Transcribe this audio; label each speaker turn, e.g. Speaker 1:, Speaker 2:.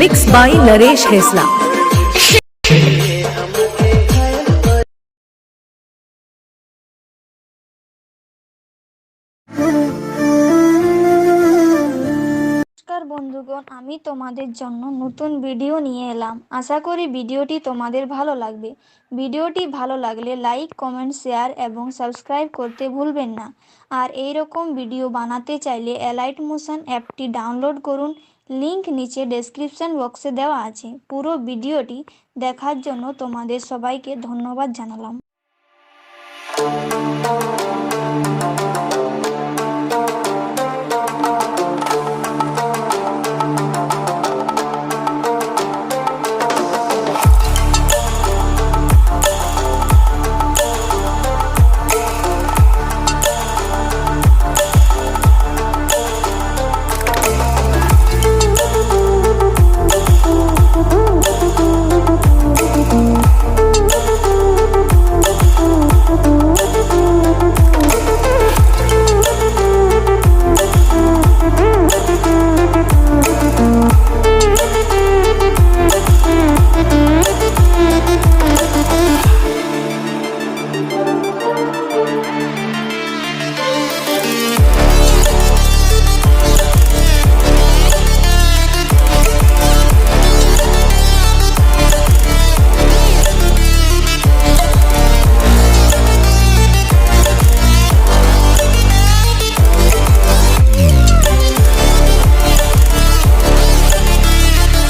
Speaker 1: Mixed by Naresh Hesla.
Speaker 2: নমস্কার বন্ধুগণ, আমি তোমাদের জন্য নতুন ভিডিও নিয়ে এলাম। আশা করি ভিডিওটি তোমাদের ভালো লাগবে। ভিডিওটি ভালো লাগলে লাইক, কমেন্ট, শেয়ার এবং সাবস্ক্রাইব করতে ভুলবেন না। আর এই রকম ভিডিও বানাতে চাইলে অ্যালাইট মোশন অ্যাপটি ডাউনলোড করুন। লিংক নিচে ডেসক্রিপশন বক্সে দেওয়া আছে। পুরো ভিডিওটি দেখার জন্য তোমাদের সবাইকে ধন্যবাদ জানালাম।